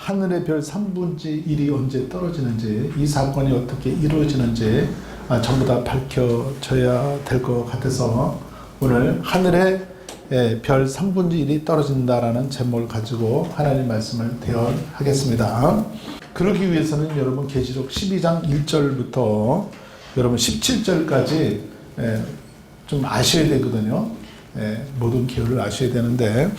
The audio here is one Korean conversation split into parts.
하늘의 별 3분의 1이 언제 떨어지는지, 이 사건이 어떻게 이루어지는지 전부 다 밝혀져야 될 것 같아서 오늘 하늘의 별 3분의 1이 떨어진다라는 제목을 가지고 하나님 말씀을 대언하겠습니다. 그러기 위해서는 여러분 계시록 12장 1절부터 여러분 17절까지 좀 아셔야 되거든요. 모든 기호를 아셔야 되는데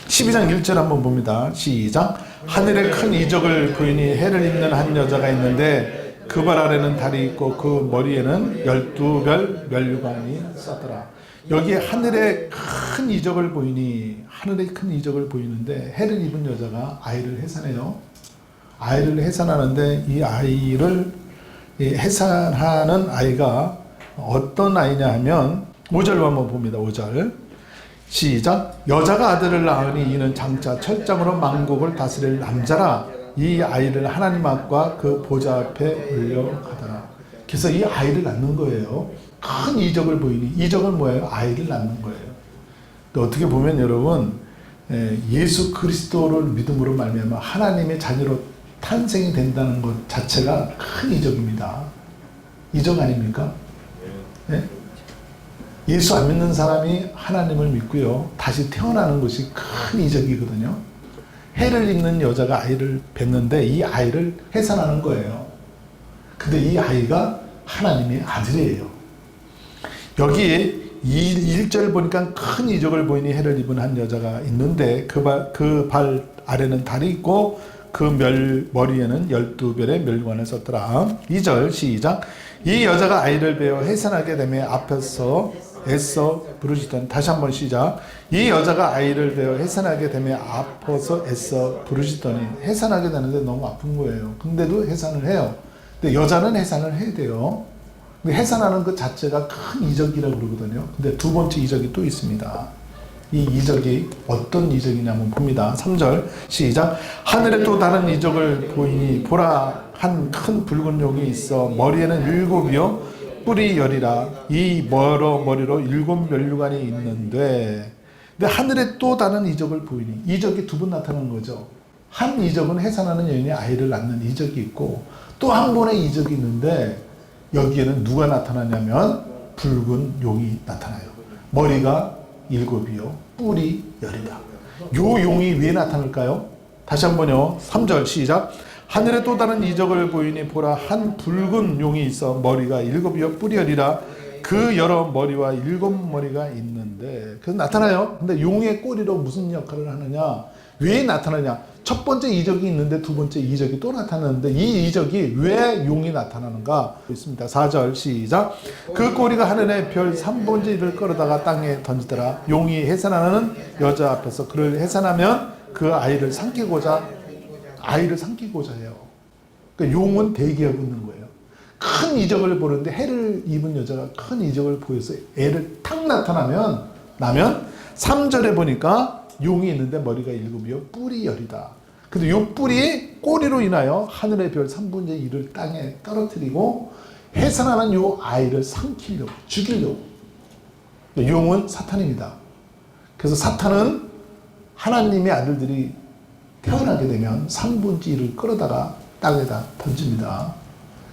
12장 1절 한번 봅니다. 시작. 하늘에 큰 이적을 보이니 해를 입는 한 여자가 있는데 그 발 아래는 달이 있고 그 머리에는 12별 면류관이 섰더라. 여기에 하늘에 큰 이적을 보이니, 하늘에 큰 이적을 보이는데 해를 입은 여자가 아이를 해산해요. 아이를 해산하는데 이 아이를 해산하는 아이가 어떤 아이냐 하면 5절 한번 봅니다. 5절 시작. 여자가 아들을 낳으니 이는 장차 철장으로 만국을 다스릴 남자라. 이 아이를 하나님 앞과 그 보좌 앞에 올려가더라. 그래서 이 아이를 낳는 거예요. 큰 이적을 보이니, 이적은 뭐예요? 아이를 낳는 거예요. 어떻게 보면 여러분, 예수 그리스도를 믿음으로 말미암아 하나님의 자녀로 탄생이 된다는 것 자체가 큰 이적입니다. 이적 아닙니까? 네? 예수 안 믿는 사람이 하나님을 믿고요, 다시 태어나는 것이 큰 이적이거든요. 해를 입는 여자가 아이를 뵀는데 이 아이를 해산하는 거예요. 근데 이 아이가 하나님의 아들이에요. 여기에 1절 보니까 큰 이적을 보이니 해를 입은 한 여자가 있는데 그 발 아래는 달이 있고 그 머리에는 12별의 멸관을 썼더라. 2절 시작. 이 여자가 아이를 베어 해산하게 되며 앞에서 애써 부르시던, 다시 한번 시작. 이 여자가 아이를 베어 해산하게 되며 아파서 애써 부르시더니, 해산하게 되는데 너무 아픈 거예요. 근데도 해산을 해요. 근데 여자는 해산을 해야 돼요. 근데 해산하는 것 자체가 큰 이적이라고 그러거든요. 근데 두 번째 이적이 또 있습니다. 이 이적이 어떤 이적이냐 한번 봅니다. 3절 시작. 하늘에 또 다른 이적을 보이니 보라, 한 큰 붉은 용이 있어 머리에는 7이요 뿔이 10이라. 이 여러 머리로 7 면류관이 있는데, 근데 하늘에 또 다른 이적을 보이니, 이적이 두 번 나타나는 거죠. 한 이적은 해산하는 여인이 아이를 낳는 이적이 있고, 또 한 번의 이적이 있는데 여기에는 누가 나타나냐면 붉은 용이 나타나요. 머리가 7이요 뿔이 10이다. 요 용이 왜 나타날까요? 다시 한번요. 3절 시작. 하늘에 또 다른 이적을 보이니 보라, 한 붉은 용이 있어 머리가 7이요 뿔이 10이라. 그 여러 머리와 7머리가 있는데, 그래서 나타나요. 근데 용의 꼬리로 무슨 역할을 하느냐, 왜 나타나냐. 첫 번째 이적이 있는데 두 번째 이적이 또 나타나는데, 이 이적이 왜 용이 나타나는가 있습니다. 4절 시작. 그 꼬리가 하늘의 별 3분의 1을 끌어다가 땅에 던지더라. 용이 해산하는 여자 앞에서 그를 해산하면 그 아이를 삼키고자 해요. 그러니까 용은 대기하고 있는 거예요. 큰 이적을 보는데 해를 입은 여자가 큰 이적을 보여서 애를 탁 나면 3절에 보니까 용이 있는데 머리가 7이요 뿔이 10이다. 근데 요 뿔이 꼬리로 인하여 하늘의 별 3분의 1을 땅에 떨어뜨리고 해산하는 요 아이를 삼키려고, 죽이려고. 용은 사탄입니다. 그래서 사탄은 하나님의 아들들이 태어나게 되면 3분의 1을 끌어다가 땅에다 던집니다.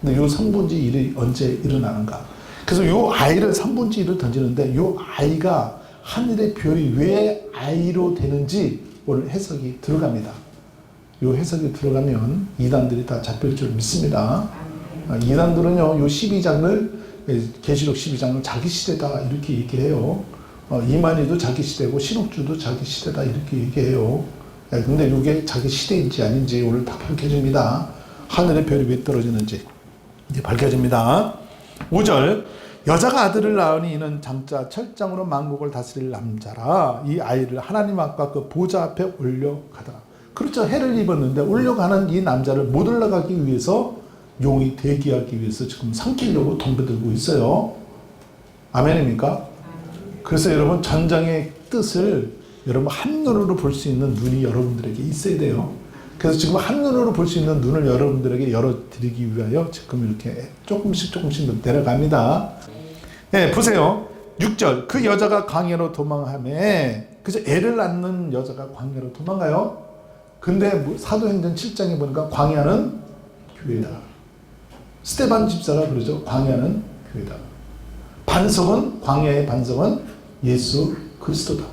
근데 요 3분의 1이 언제 일어나는가? 그래서 요 아이를 3분의 1을 던지는데 요 아이가 하늘의 별이 왜 아이로 되는지 오늘 해석이 들어갑니다. 요 해석이 들어가면 이단들이 다 잡힐 줄 믿습니다. 이단들은요, 요 12장을, 계시록 12장을 자기 시대다 이렇게 얘기해요. 이만희도 자기 시대고 신옥주도 자기 시대다 이렇게 얘기해요. 근데 이게 자기 시대인지 아닌지 오늘 다 밝혀집니다. 하늘의 별이 왜 떨어지는지 이제 밝혀집니다. 5절. 여자가 아들을 낳으니 이는 장차 철장으로 만국을 다스릴 남자라. 이 아이를 하나님 앞과 그 보좌 앞에 올려가더라. 그렇죠. 해를 입었는데 올려가는 이 남자를 못 올라가기 위해서 용이 대기하기 위해서 지금 삼키려고 덤벼들고 있어요. 아멘입니까? 그래서 여러분, 전장의 뜻을 여러분 한눈으로 볼 수 있는 눈이 여러분들에게 있어야 돼요. 그래서 지금 한눈으로 볼 수 있는 눈을 여러분들에게 열어드리기 위하여 지금 이렇게 조금씩 내려갑니다. 네, 보세요. 6절. 그 여자가 광야로 도망하며, 그죠? 애를 낳는 여자가 광야로 도망가요. 근데 사도행전 7장에 보니까 광야는 교회다. 스데반 집사가 그러죠. 광야는 교회다. 반석은, 광야의 반석은 예수 그리스도다.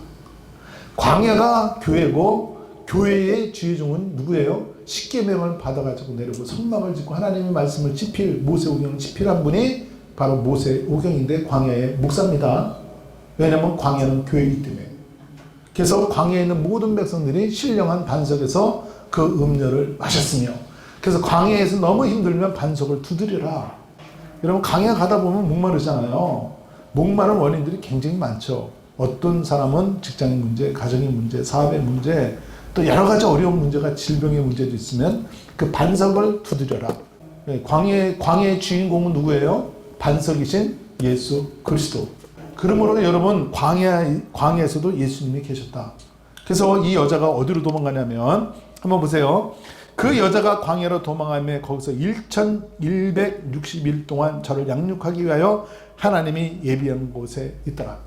광야가 교회고, 교회의 주의종은 누구예요? 십계명을 받아가지고 내려오고 성막을 짓고 하나님의 말씀을 지필, 모세오경을 지필한 분이 바로 모세오경인데 광야의 목사입니다. 왜냐하면 광야는 교회이기 때문에. 그래서 광야에 있는 모든 백성들이 신령한 반석에서 그 음료를 마셨으며, 그래서 광야에서 너무 힘들면 반석을 두드려라. 여러분, 광야 가다 보면 목마르잖아요. 목마른 원인들이 굉장히 많죠. 어떤 사람은 직장의 문제, 가정의 문제, 사업의 문제, 또 여러 가지 어려운 문제가, 질병의 문제도 있으면 그 반석을 두드려라. 광야의 주인공은 누구예요? 반석이신 예수 그리스도. 그러므로 여러분, 광야에서도 예수님이 계셨다. 그래서 이 여자가 어디로 도망가냐면, 한번 보세요. 그 여자가 광야로 도망가며 거기서 1160일 동안 저를 양육하기 위하여 하나님이 예비한 곳에 있다가,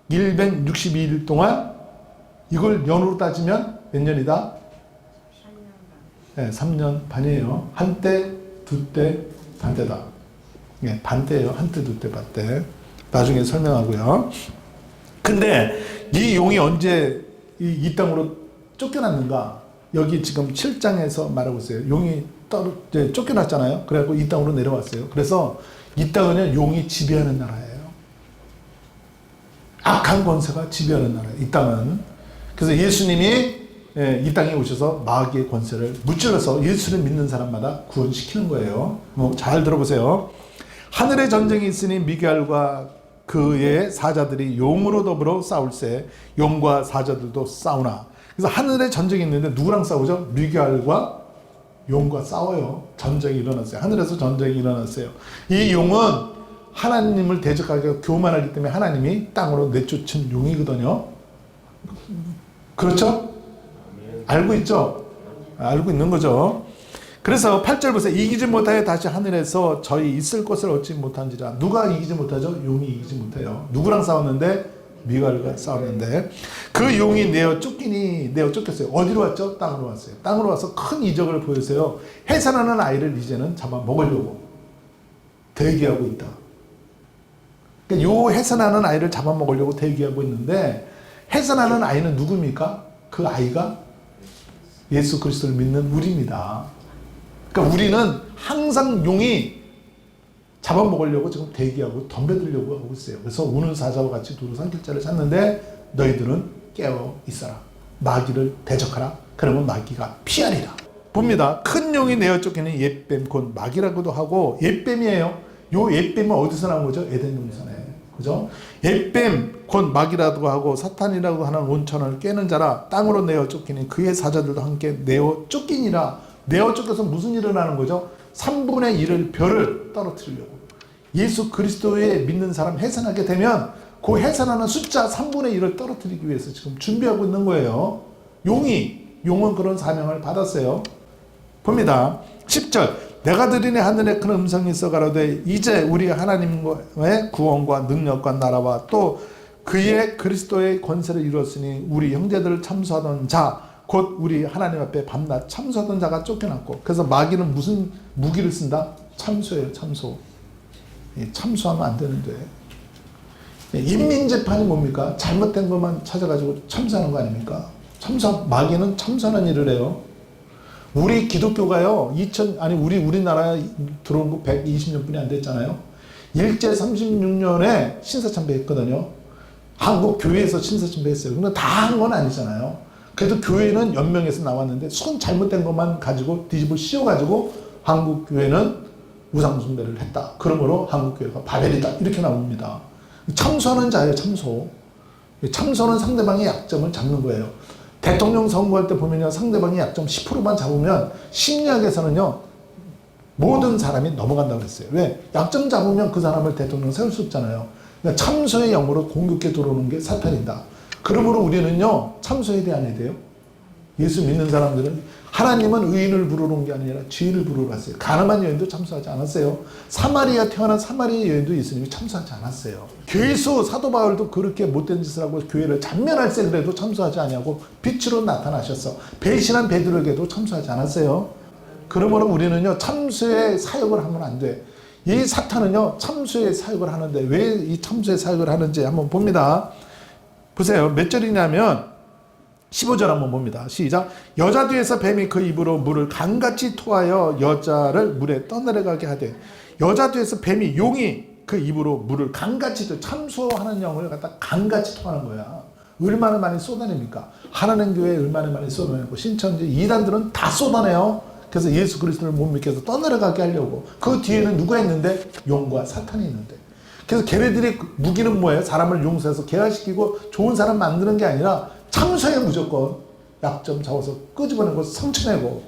1162일 동안, 이걸 년으로 따지면 몇 년이다? 3년 반. 네, 3년 반이에요. 한때, 두때, 반때다. 네, 반때예요. 한때, 두때, 반때. 나중에 설명하고요. 근데 이 용이 언제 이 땅으로 쫓겨났는가? 여기 지금 7장에서 말하고 있어요. 용이 쫓겨났잖아요. 그래갖고 이 땅으로 내려왔어요. 그래서 이 땅은 용이 지배하는 나라예요. 악한 권세가 지배하는 나라예요. 이 땅은. 그래서 예수님이 이 땅에 오셔서 마귀의 권세를 무찔러서 예수를 믿는 사람마다 구원시키는 거예요. 잘 들어보세요. 하늘의 전쟁이 있으니 미갈과 그의 사자들이 용으로 더불어 싸울세 용과 사자들도 싸우나. 그래서 하늘에 전쟁이 있는데 누구랑 싸우죠? 미갈과 용과 싸워요. 전쟁이 일어났어요. 하늘에서 전쟁이 일어났어요. 이 용은 하나님을 대적하게 교만하기 때문에 하나님이 땅으로 내쫓은 용이거든요. 그렇죠? 알고 있죠? 알고 있는 거죠. 그래서 8절 보세요. 이기지 못하여 다시 하늘에서 저희 있을 곳을 얻지 못한지라. 누가 이기지 못하죠? 용이 이기지 못해요. 누구랑 싸웠는데? 미갈과 싸웠는데, 그 용이 내어 쫓겼어요. 어디로 왔죠? 땅으로 왔어요. 땅으로 와서 큰 이적을 보여서요. 해산하는 아이를 이제는 잡아먹으려고 대기하고 있다. 그러니까 요 해산하는 아이를 잡아먹으려고 대기하고 있는데, 해산하는 아이는 누굽니까? 그 아이가 예수 그리스도를 믿는 우리입니다. 그러니까 우리는 항상 용이 잡아먹으려고 지금 대기하고 덤벼들려고 하고 있어요. 그래서 우는 사자와 같이 두루 삼킬 자를 찾는데 너희들은 깨어 있어라. 마귀를 대적하라. 그러면 마귀가 피하리라. 봅니다. 큰 용이 내어 쫓기는 옛뱀 곧 마귀라고도 하고, 옛뱀이에요. 요 옛뱀은 어디서 나온 거죠? 에덴 동산에. 그죠? 옛뱀 곧 마귀라고 하고 사탄이라고 하는 온천을 깨는 자라. 땅으로 내어 쫓기니 그의 사자들도 함께 내어 쫓기니라. 내어 쫓겨서 무슨 일을 하는 거죠? 3분의 1을 별을 떨어뜨리려고. 예수 그리스도에 믿는 사람 해산하게 되면 그 해산하는 숫자 3분의 1을 떨어뜨리기 위해서 지금 준비하고 있는 거예요. 용은 그런 사명을 받았어요. 봅니다. 10절. 내가 들으니 하늘에 큰 음성이 있어 가로되 이제 우리 하나님의 구원과 능력과 나라와 또 그의 그리스도의 권세를 이루었으니 우리 형제들을 참수하던 자 곧 우리 하나님 앞에 밤낮 참수하던 자가 쫓겨났고. 그래서 마귀는 무슨 무기를 쓴다? 참수예요. 참수. 참수하면 안 되는데. 인민재판이 뭡니까? 잘못된 것만 찾아가지고 참수하는 거 아닙니까? 마귀는 참수하는 일을 해요. 우리 기독교가요, 우리나라에 들어온 거 120년 뿐이 안 됐잖아요. 일제 36년에 신사참배했거든요. 한국 교회에서 신사참배했어요. 근데 다 한 건 아니잖아요. 그래도 교회는 연명해서 나왔는데 손 잘못된 것만 가지고 뒤집어 씌워가지고 한국 교회는 우상숭배를 했다. 그러므로 한국 교회가 바벨이다. 이렇게 나옵니다. 참소하는 자예요. 참소. 참소는 상대방의 약점을 잡는 거예요. 대통령 선거할 때 보면요, 상대방의 약점 10%만 잡으면 심리학에서는요 모든 사람이 넘어간다고 그랬어요. 왜? 약점 잡으면 그 사람을 대통령 세울 수 없잖아요. 그러니까 참소의 영으로 공격해 들어오는 게 사탄이다. 그러므로 우리는요 참소에 대한 해야 돼요. 예수 믿는 사람들은 하나님은 의인을 부르는 게 아니라 죄인을 부르러 갔어요. 가늠한 여인도 참수하지 않았어요. 사마리아 태어난 사마리아 여인도 예수님이 참수하지 않았어요. 교회수 사도 바울도 그렇게 못된 짓을 하고 교회를 잔면할세 그래도 참수하지 아니하고 빛으로 나타나셨어. 배신한 베드로에게도 참수하지 않았어요. 그러므로 우리는요 참수의 사역을 하면 안 돼. 이 사탄은요 참수의 사역을 하는데 왜 이 참수의 사역을 하는지 한번 봅니다. 보세요. 몇 절이냐면 15절 한번 봅니다. 시작. 여자 뒤에서 뱀이 그 입으로 물을 강같이 토하여 여자를 물에 떠내려가게 하되, 여자 뒤에서 뱀이 용이 그 입으로 물을 강같이 토, 참수하는 영을 갖다 강같이 토하는 거야. 얼마나 많이 쏟아냅니까? 하나님 교회에 얼마나 많이 쏟아내고 신천지 이단들은 다 쏟아내요. 그래서 예수 그리스도를 못 믿게 해서 떠내려가게 하려고. 그 뒤에는 누가 있는데? 용과 사탄이 있는데. 그래서 걔네들이 무기는 뭐예요? 사람을 용서해서 개화시키고 좋은 사람 만드는 게 아니라 참수해. 무조건 약점 잡아서 끄집어내고 성취내고.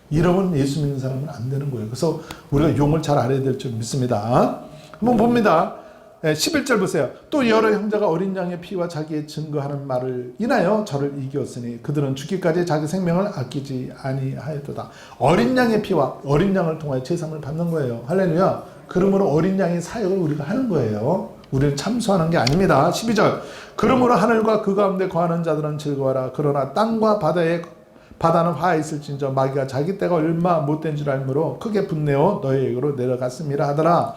이러면 예수 믿는 사람은 안 되는 거예요. 그래서 우리가 용을 잘 알아야 될 줄 믿습니다. 한번 봅니다. 11절 보세요. 또 여러 형제가 어린 양의 피와 자기의 증거하는 말을 인하여 저를 이겼으니 그들은 죽기까지 자기 생명을 아끼지 아니하였도다. 어린 양의 피와 어린 양을 통하여 제사함을 받는 거예요. 할렐루야. 그러므로 어린 양의 사역을 우리가 하는 거예요. 우리는 참수하는 게 아닙니다. 12절. 그러므로 하늘과 그 가운데 거하는 자들은 즐거워라. 그러나 땅과 바다는 화해 있을진저 마귀가 자기 때가 얼마 못된 줄 알므로 크게 분내어 너희에게로 내려갔음이라 하더라.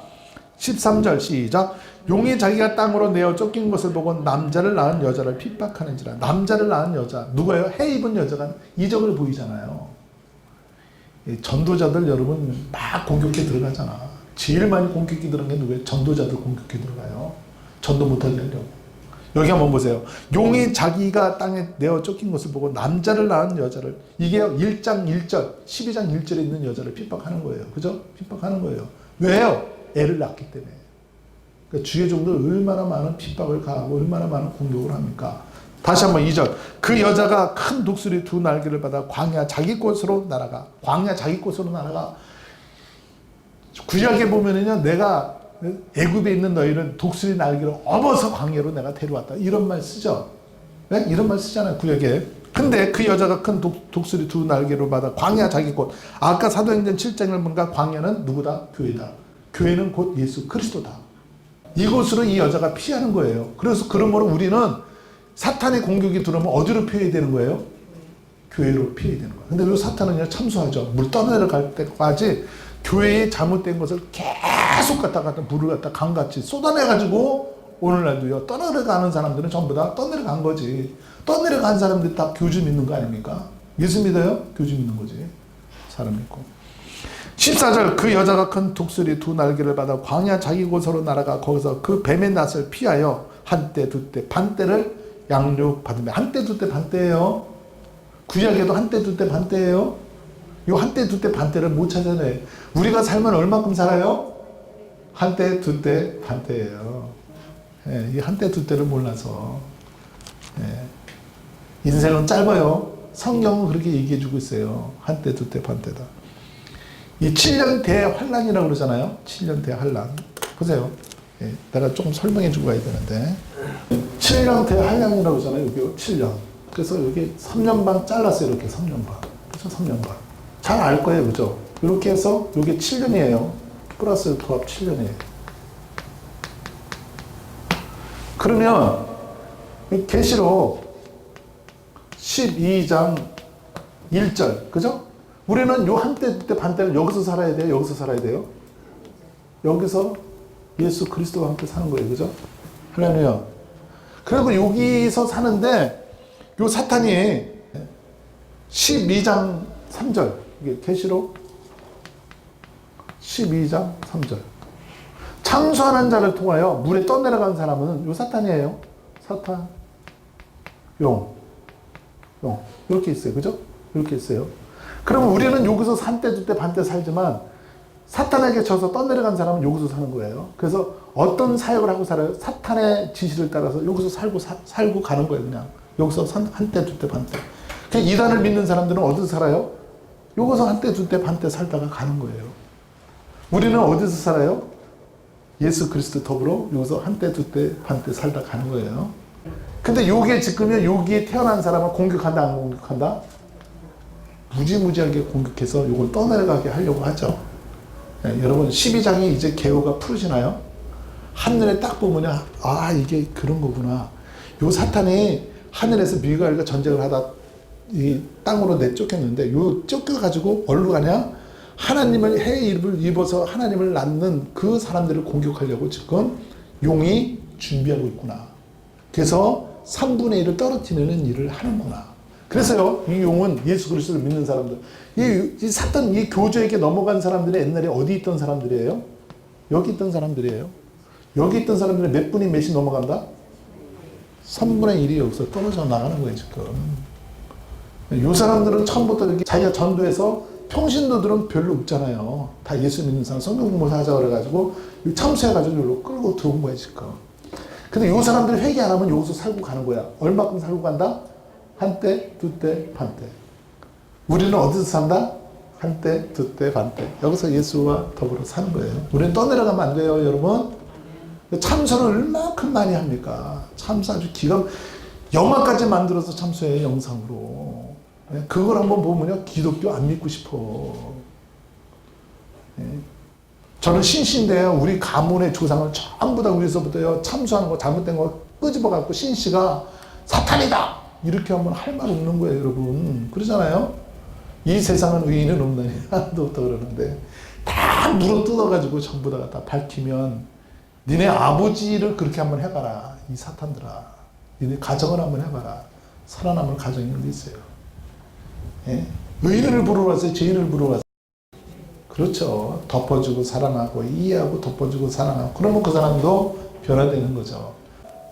13절 시작. 용이 자기가 땅으로 내어 쫓긴 것을 보고 남자를 낳은 여자를 핍박하는지라. 남자를 낳은 여자 누구예요? 해 입은 여자가 이적을 보이잖아요. 전도자들 여러분 막 공격해 들어가잖아. 제일 많이 공격해 들어간 게 누구예요? 전도자들 공격해 들어가요. 전도 못하게 하려고. 여기 한번 보세요. 용이 자기가 땅에 내어 쫓긴 것을 보고 남자를 낳은 여자를, 이게 1장 1절 12장 1절에 있는 여자를 핍박하는 거예요. 그죠? 핍박하는 거예요. 왜요? 애를 낳기 때문에. 그러니까 주의 종들 얼마나 많은 핍박을 가하고 얼마나 많은 공격을 합니까? 다시 한번 2절. 그 여자가 큰 독수리 두 날개를 받아 광야 자기 곳으로 날아가. 광야 자기 곳으로 날아가. 구약에 보면은요, 내가 애굽에 있는 너희를 독수리 날개로 업어서 광야로 내가 데려왔다. 이런 말 쓰죠. 네? 이런 말 쓰잖아요, 구약에. 근데 그 여자가 큰 독수리 두 날개로 받아 광야 자기 곳. 아까 사도행전 7장을 보니까 광야는 누구다? 교회다. 교회는 곧 예수 그리스도다. 이곳으로 이 여자가 피하는 거예요. 그래서 그러므로 우리는 사탄의 공격이 들어오면 어디로 피해야 되는 거예요? 교회로 피해야 되는 거예요. 근데 이 사탄은요, 참수하죠. 물 떠내려갈 때까지 교회에 잘못된 것을 계속 갖다가 물을 갖다 강같이 쏟아내가지고 오늘날도요, 떠내려가는 사람들은 전부 다 떠내려간 거지. 떠내려간 사람들이 다 교주 믿는 거 아닙니까? 예수 믿어요? 교주 믿는 거지. 사람 믿고. 14절. 그 여자가 큰 독수리 두 날개를 받아 광야 자기 곳으로 날아가 거기서 그 뱀의 낯을 피하여 한때 두때 반때를 양육받으며. 한때 두때 반때예요. 구약에도 한때 두때 반때예요. 이 한때 두때 반때를 못 찾아내. 우리가 살면 얼마큼 살아요? 한때 두때 반때예요. 예, 이 한때 두때를 몰라서. 예. 인생은 짧아요. 성경은 그렇게 얘기해 주고 있어요. 한때 두때 반때다. 이 7년 대환란이라고 그러잖아요. 7년 대환란. 보세요. 예, 내가 조금 설명해 주고 가야 되는데. 7년 대환란이라고 그러잖아요. 여기 7년. 그래서 여기 3년 반 잘랐어요. 이렇게 3년 반. 그래서 3년 반. 잘 알 거예요. 그죠? 이렇게 해서 이게 7년이에요. 플러스 더합 7년이에요. 그러면 계시록 12장 1절. 그죠? 우리는 요 한때 때 반때를 여기서 살아야 돼요. 여기서 살아야 돼요. 여기서 예수 그리스도와 함께 사는 거예요. 그죠? 할렐루야. 그리고 여기서 사는데 요 사탄이 12장 3절. 이게 계시록 12장 3절. 참수하는 자를 통하여 물에 떠내려간 사람은 요 사탄이에요. 사탄, 용. 이렇게 있어요. 그죠? 이렇게 있어요. 그러면 우리는 여기서 한때, 두때, 반때 살지만 사탄에게 져서 떠내려간 사람은 여기서 사는 거예요. 그래서 어떤 사역을 하고 살아요? 사탄의 지시를 따라서 여기서 살고 가는 거예요. 그냥. 여기서 한때, 두때, 반때. 그냥 이단을 믿는 사람들은 어디서 살아요? 여기서 한때, 두때, 반때 살다가 가는 거예요. 우리는 어디서 살아요? 예수 그리스도 더불어 여기서 한때, 두때, 반때 살다 가는 거예요. 근데 요게 지금요, 여기에 태어난 사람을 공격한다, 안 공격한다? 무지무지하게 공격해서 이걸 떠내려가게 하려고 하죠. 여러분 12장이 이제 개요가 풀어지나요? 하늘에 딱 보면 이게 그런 거구나. 요 사탄이 하늘에서 미가엘과 전쟁을 하다 이 땅으로 내쫓겼는데 요 쫓겨가지고 어디로 가냐? 하나님을 해 입어서 하나님을 낳는 그 사람들을 공격하려고 지금 용이 준비하고 있구나. 그래서 3분의 1을 떨어뜨리는 일을 하는구나. 그래서요, 이 용은 예수 그리스도를 믿는 사람들, 이 사탄, 이 교주에게 넘어간 사람들이 옛날에 어디 있던 사람들이에요? 여기 있던 사람들이에요. 여기 있던 사람들이 몇 분이 몇이 넘어간다? 3분의 1이 여기서 떨어져 나가는 거예요, 지금. 이 사람들은 처음부터 이렇게 자기가 전도해서 평신도들은 별로 없잖아요. 다 예수 믿는 사람, 성경 공부사 하자 그래가지고 참수해가지고 여기로 끌고 들어온 거예요, 지금. 근데 이 사람들이 회개 안 하면 여기서 살고 가는 거야. 얼마큼 살고 간다? 한때, 두때, 반때. 우리는 어디서 산다? 한때, 두때, 반때. 여기서 예수와 더불어 사는 거예요. 우리는 떠내려가면 안 돼요, 여러분. 참선을 얼마큼 많이 합니까? 참수 아주 영화까지 만들어서 참수해요, 영상으로. 그걸 한번 보면요, 기독교 안 믿고 싶어. 저는 신씨인데요, 우리 가문의 조상을 전부 다 위에서부터요, 참수하는 거, 잘못된 거 끄집어갖고 신씨가 사탄이다! 이렇게 하면 할 말 없는 거예요, 여러분. 그러잖아요? 이 세상은 의인은 없느니 하나도 없다 그러는데, 다 물어 뜯어가지고 전부 다 밝히면, 니네 아버지를 그렇게 한번 해봐라. 이 사탄들아. 니네 가정을 한번 해봐라. 살아남을 가정이 어디 있어요? 예? 의인을 부르러 왔어요? 죄인을 부르러 왔어요? 그렇죠. 덮어주고 사랑하고 이해하고 덮어주고 사랑하고 그러면 그 사람도 변화되는 거죠.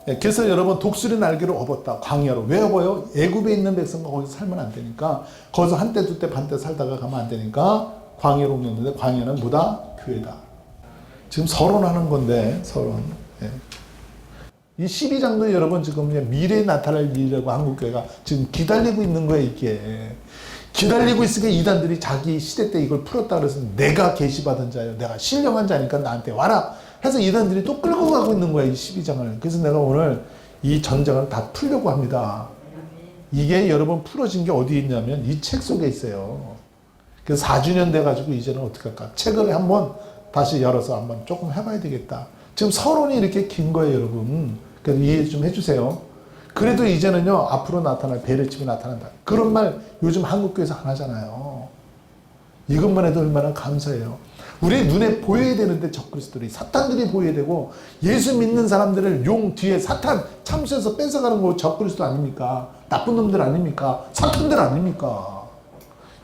예, 그래서 여러분 독수리 날개를 업었다. 광야로. 왜 업어요? 애굽에 있는 백성과 거기서 살면 안 되니까 거기서 한때 두때 반때 살다가 가면 안 되니까 광야로 옮겼는데 광야는 뭐다? 교회다. 지금 서론하는 건데 서론. 예. 이 12장도 여러분 지금 미래에 나타날 일이라고 한국교회가 지금 기다리고 있는 거예요. 이게 기다리고 있으니까 이단들이 자기 시대 때 이걸 풀었다 그래서 내가 계시받은 자예요, 내가 신령한 자니까 나한테 와라 해서 이단들이 또 끌고 가고 있는 거예요, 이 12장을. 그래서 내가 오늘 이 전쟁을 다 풀려고 합니다. 이게 여러분 풀어진 게 어디 있냐면 이 책 속에 있어요. 그래서 4주년 돼가지고 이제는 어떻게 할까, 책을 한번 다시 열어서 한번 조금 해봐야 되겠다. 지금 서론이 이렇게 긴 거예요, 여러분. 그래서 이해 좀 해주세요. 그래도 이제는요, 앞으로 나타날 배려심이 나타난다. 그런 말 요즘 한국교회에서 안 하잖아요. 이것만 해도 얼마나 감사해요. 우리 눈에 보여야 되는데 적그리스도들이, 사탄들이 보여야 되고, 예수 믿는 사람들을 용 뒤에 사탄 참수해서 뺏어가는 거 적그리스도 아닙니까? 나쁜 놈들 아닙니까? 사탄들 아닙니까?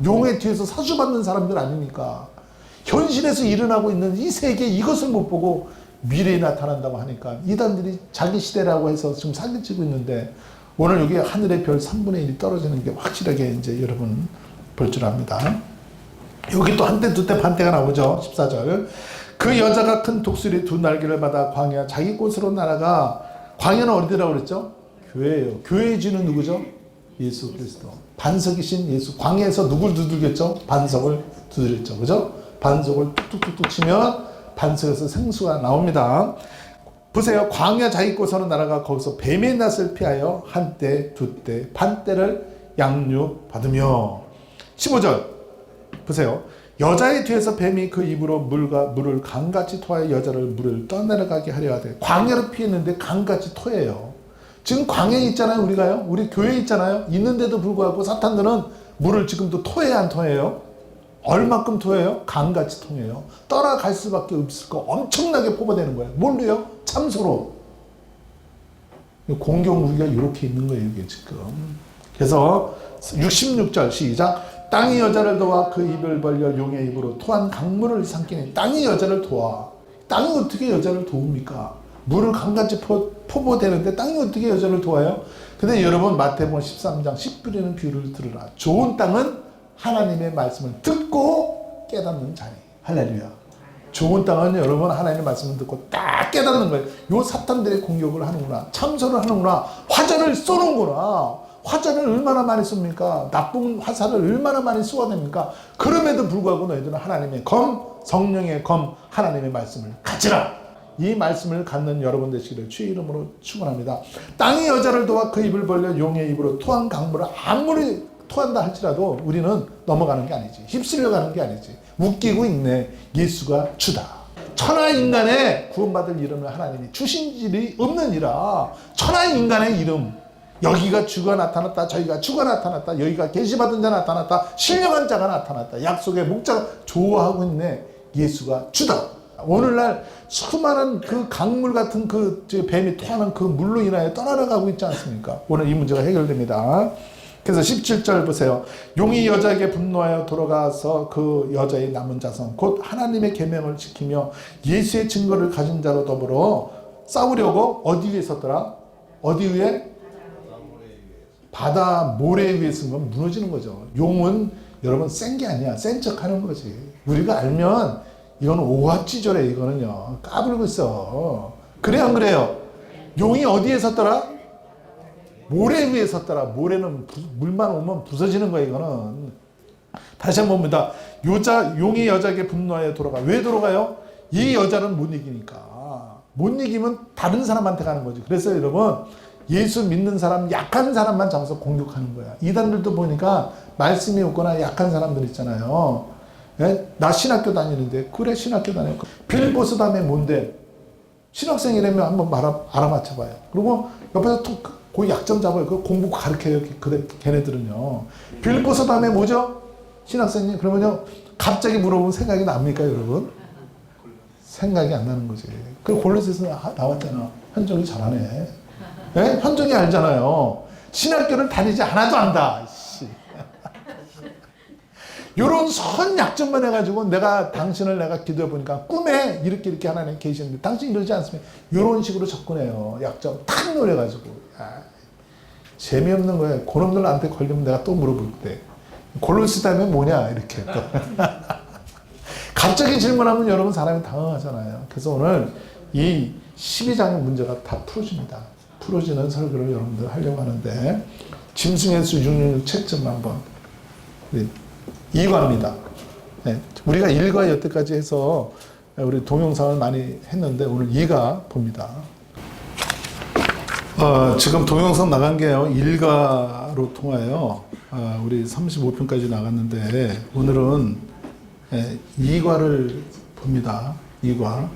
용의 뒤에서 사주받는 사람들 아닙니까? 현실에서 일어나고 있는 이 세계, 이것을 못 보고 미래에 나타난다고 하니까 이단들이 자기 시대라고 해서 지금 사기치고 있는데, 오늘 여기 하늘의 별 3분의 1이 떨어지는 게 확실하게 이제 여러분 볼 줄 압니다. 여기 또 한때 두때 반때가 나오죠. 14절. 그 여자가 큰 독수리 두 날개를 받아 광야 자기 곳으로 날아가. 광야는 어디라고 그랬죠? 교회예요. 교회의 주는 누구죠? 예수 그리스도. 반석이신 예수. 광야에서 누굴 두들겼죠? 반석을 두드렸죠. 그죠? 반석을 뚝뚝뚝뚝 치면 반석에서 생수가 나옵니다. 보세요. 광야 자기 곳으로 날아가 거기서 뱀의 낯을 피하여 한때 두때 반때를 양육받으며. 15절 보세요. 여자의 뒤에서 뱀이 그 입으로 물을 강같이 토하여 여자를 물을 떠내려가게 하려 하되. 광야를 피했는데 강같이 토해요. 지금 광야에 있잖아요, 우리가요. 우리 교회에 있잖아요. 있는데도 불구하고 사탄들은 물을 지금도 토해야 안 토해요? 얼마큼 토해요? 강같이 통해요. 떠나갈 수밖에 없을 거 엄청나게 뽑아내는 거예요. 뭘로요? 참소로. 공격 무기가 이렇게 있는 거예요, 이게 지금. 그래서 66절 시작. 땅이 여자를 도와 그 입을 벌려 용의 입으로 토한 강물을 삼키니. 땅이 여자를 도와. 땅이 어떻게 여자를 도웁니까? 물을 강같이 포보되는데 땅이 어떻게 여자를 도와요? 근데 여러분 마태복음 13장 씨 뿌리는 비유를 들으라. 좋은 땅은 하나님의 말씀을 듣고 깨닫는 자니. 할렐루야. 좋은 땅은 여러분 하나님의 말씀을 듣고 딱 깨닫는 거예요. 요 사탄들의 공격을 하는구나. 참선을 하는구나. 화살을 쏘는구나. 화살을 얼마나 많이 씁니까? 나쁜 화살을 얼마나 많이 쏘아냅니까? 그럼에도 불구하고 너희들은 하나님의 검, 성령의 검, 하나님의 말씀을 가지라. 이 말씀을 갖는 여러분 되시기를 주의 이름으로 축원합니다. 땅이 여자를 도와 그 입을 벌려 용의 입으로 토한 강물을 아무리 토한다 할지라도 우리는 넘어가는 게 아니지. 휩쓸려 가는 게 아니지. 웃기고 있네. 예수가 주다. 천하 인간의 구원받을 이름을 하나님이 주신 일이 없느니라. 천하 인간의 이름. 여기가 주가 나타났다. 저희가 주가 나타났다. 여기가 계시받은 자 나타났다. 신령한 자가 나타났다. 약속의 목자가 좋아하고 있네. 예수가 주다. 오늘날 수많은 그 강물 같은 그 뱀이 토하는 그 물로 인하여 떠나가고 있지 않습니까? 오늘 이 문제가 해결됩니다. 그래서 17절 보세요. 용이 여자에게 분노하여 돌아가서 그 여자의 남은 자손 곧 하나님의 계명을 지키며 예수의 증거를 가진 자로 더불어 싸우려고 어디 위에 섰더라? 어디 위에? 바다 모래 위에 쓴 건 무너지는 거죠. 용은 여러분 센 게 아니야. 센 척 하는 거지. 우리가 알면 이건 오합지졸해. 이거는요. 까불고 있어. 그래 안 그래요? 용이 어디에 섰더라? 모래 위에 섰더라. 모래는 물만 오면 부서지는 거야. 이거는. 다시 한번 봅니다. 용이 여자에게 분노하여 돌아가. 왜 돌아가요? 이 여자는 못 이기니까. 못 이기면 다른 사람한테 가는 거지. 그래서 여러분 예수 믿는 사람, 약한 사람만 잡아서 공격하는 거야. 이단들도 보니까 말씀이 없거나 약한 사람들 있잖아요. 예? 나 신학교 다니는데. 그래 신학교 다녀. 빌보스 다음에 뭔데? 신학생이라면 한번 알아맞혀봐요. 그리고 옆에서 그 약점 잡아요. 그 공부 가르쳐요. 걔네들은요. 빌보스 다음에 뭐죠? 신학생님. 그러면요. 갑자기 물어보면 생각이 납니까 여러분? 생각이 안 나는 거지. 그 골로새서 나왔잖아. 현정이 잘하네. 예? 현정이 알잖아요. 신학교를 다니지 않아도 안다. 요런 선 약점만 해가지고 당신을 기도해 보니까 꿈에 이렇게 하나님 계시는데 당신 이러지 않습니까? 요런 식으로 접근해요. 약점 탁 노려가지고. 재미없는 거예요. 그놈들한테 걸리면 내가 또 물어볼 때. 골로새 다음에 뭐냐? 이렇게 또. 갑자기 질문하면 여러분 사람이 당황하잖아요. 그래서 오늘 이 12장의 문제가 다 풀어집니다. 풀어지는 설교를 여러분들 하려고 하는데 짐승의 수 666 채점 한번 이과입니다. 네, 우리가 1과 여태까지 해서 우리 동영상을 많이 했는데 오늘 2가 봅니다. 지금 동영상 나간 게요 1과로 통하여 우리 35편까지 나갔는데 오늘은 2과를 봅니다. 2과.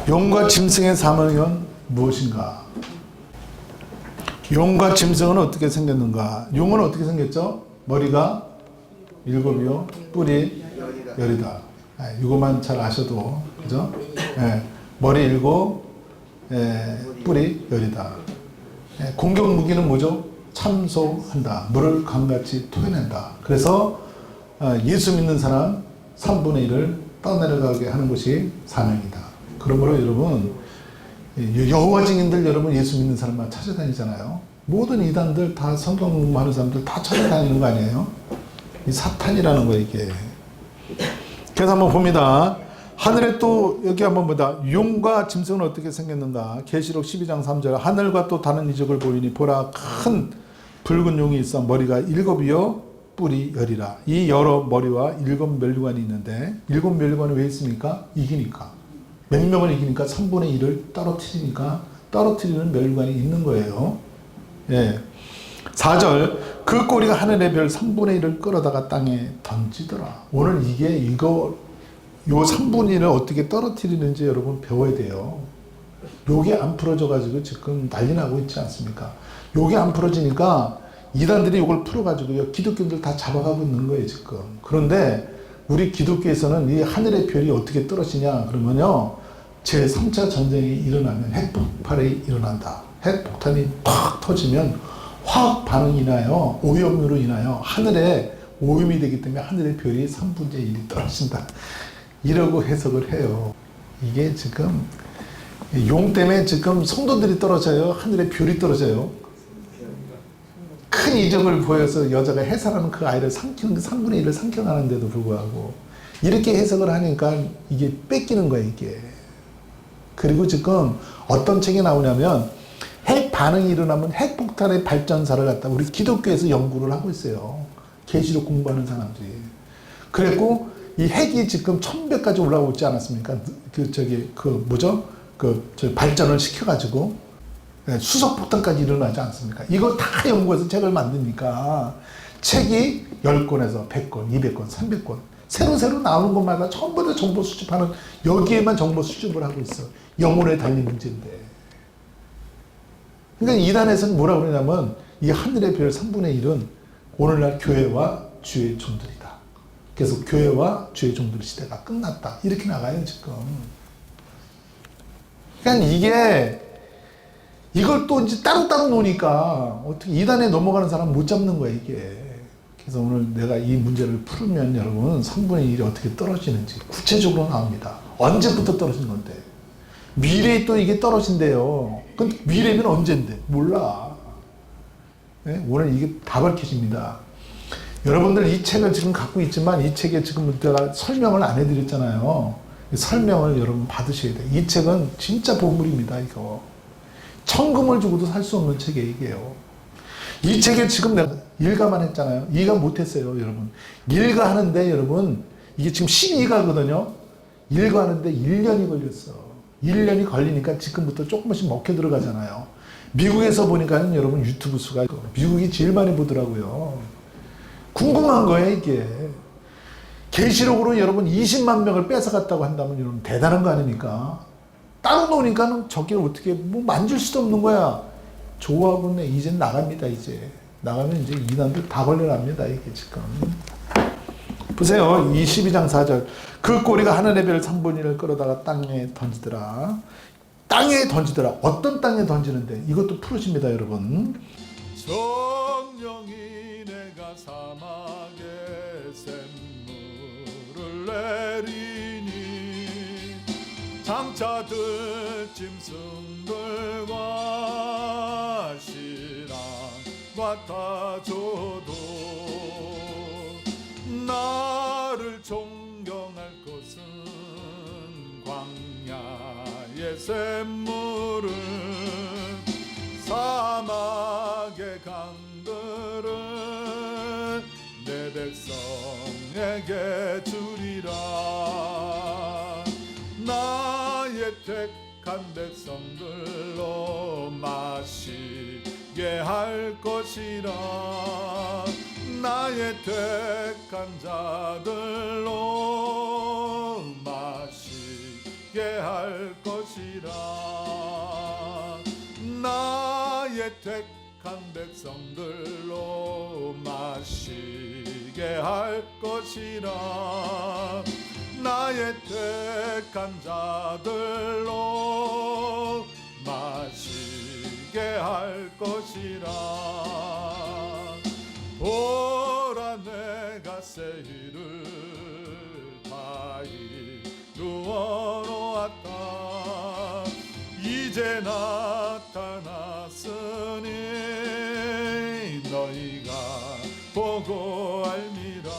용과 짐승의 사명은 무엇인가? 용과 짐승은 어떻게 생겼는가? 용은 어떻게 생겼죠? 머리가 7이요, 뿔이 10이다. 이것만 잘 아셔도, 그죠? 머리 7, 뿔이 10이다. 공격 무기는 뭐죠? 참소한다. 물을 강같이 토해낸다. 그래서 예수 믿는 사람 3분의 1을 떠내려가게 하는 것이 사명이다. 그러므로 여러분 여호와 증인들 여러분 예수 믿는 사람만 찾아다니잖아요. 모든 이단들 다 성경 공부하는 사람들 다 찾아다니는 거 아니에요? 이 사탄이라는 거 이게. 그래서 한번 봅니다. 하늘에 또 여기 한번 보다 용과 짐승은 어떻게 생겼는가? 계시록 12장 3절 하늘과 또 다른 이적을 보이니 보라 큰 붉은 용이 있어 머리가 7이요 뿔이 10이라. 이 여러 머리와 7 멸류관이 있는데 7 멸류관이 왜 있습니까? 이기니까. 몇 명을 이기니까 3분의 1을 떨어뜨리니까 떨어뜨리는 멸관이 있는 거예요. 예. 4절 그 꼬리가 하늘의 별 3분의 1을 끌어다가 땅에 던지더라. 오늘 요 3분의 1을 어떻게 떨어뜨리는지 여러분 배워야 돼요. 요게 안 풀어져가지고 지금 난리 나고 있지 않습니까? 요게 안 풀어지니까 이단들이 요걸 풀어가지고요. 기독교인들 다 잡아가고 있는 거예요 지금. 그런데 우리 기독교에서는 이 하늘의 별이 어떻게 떨어지냐 그러면요. 제3차 전쟁이 일어나면 핵폭발이 일어난다. 핵폭탄이 팍 터지면 화학 반응이 인하여 오염으로 인하여 하늘에 오염이 되기 때문에 하늘의 별이 3분의 1이 떨어진다. 이러고 해석을 해요. 이게 지금 용 때문에 지금 성도들이 떨어져요. 하늘의 별이 떨어져요. 큰 이적을 보여서 여자가 해산하는 그 아이를 삼키는 3분의 1을 삼켜가는데도 불구하고 이렇게 해석을 하니까 이게 뺏기는 거예요 이게. 그리고 지금 어떤 책이 나오냐면 핵 반응이 일어나면 핵폭탄의 발전사를 갖다 우리 기독교에서 연구를 하고 있어요. 계시록 공부하는 사람들이. 그랬고 이 핵이 지금 1000배까지 올라오지 않았습니까? 발전을 시켜가지고 수소폭탄까지 일어나지 않습니까? 이거 다 연구해서 책을 만드니까 책이 10권에서 100권, 200권, 300권 새로 나오는 것마다 전부 다 정보 수집하는, 여기에만 정보 수집을 하고 있어. 영혼에 달린 문제인데. 그러니까 이단에서는 뭐라 그러냐면 이 하늘의 별 3분의 1은 오늘날 교회와 주의 종들이다. 그래서 교회와 주의 종들 시대가 끝났다. 이렇게 나가요 지금. 그러니까 이걸 또 이제 따로따로 노니까 어떻게 이단에 넘어가는 사람 못 잡는 거야 이게. 그래서 오늘 내가 이 문제를 풀면 여러분 3분의 1이 어떻게 떨어지는지 구체적으로 나옵니다. 언제부터 떨어진 건데. 미래에 또 이게 떨어진대요. 근데 미래는 언젠데? 몰라. 네? 오늘 이게 다 밝혀집니다. 여러분들 이 책을 지금 갖고 있지만 이 책에 지금 내가 설명을 안 해드렸잖아요. 설명을 여러분 받으셔야 돼요. 이 책은 진짜 보물입니다. 이거 천금을 주고도 살 수 없는 책이에요. 이게요. 이 책에 지금 내가 일가만 했잖아요. 이가 못했어요 여러분. 일가 하는데 여러분 이게 지금 12가거든요. 일가 하는데 1년이 걸렸어. 1년이 걸리니까 지금부터 조금씩 먹혀 들어가잖아요. 미국에서 보니까 여러분 유튜브 수가 미국이 제일 많이 보더라고요. 궁금한 거예요 이게. 계시록으로 여러분 20만 명을 뺏어갔다고 한다면 여러분 대단한 거 아닙니까? 따로 노니까 저기를 어떻게 뭐 만질 수도 없는 거야. 좋아하고 이제 나갑니다. 이제 나가면 이제 이단들 다 걸려납니다. 이게 지금 보세요. 이 12장 4절 그 꼬리가 하늘의 별 3분의 1을 끌어다가 땅에 던지더라. 땅에 던지더라. 어떤 땅에 던지는데 이것도 풀으십니다 여러분. 성령이 내가 사막에 샘물을 내리니 장차들 짐승들과 신랑과 타조도 나를 존경할 것은 광야의 샘물을 사막의 강들을 내 백성에게 주리라. 나의 택한 백성들로 마시게 할 것이라. 나의 택한 자들로 마시게 할 것이라. 나의 택한 백성들로 마시게 할 것이라. 나의 택한 자들로 마시게 할 것이라. 보라 내가 새 일을 다 이루어 놓았다. 이제 나타났으니 너희가 보고 알미라.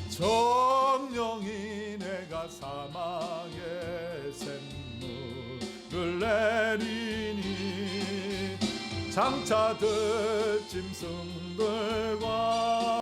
정령이 내가 사막에 샘물을 내리니 장차들 짐승들과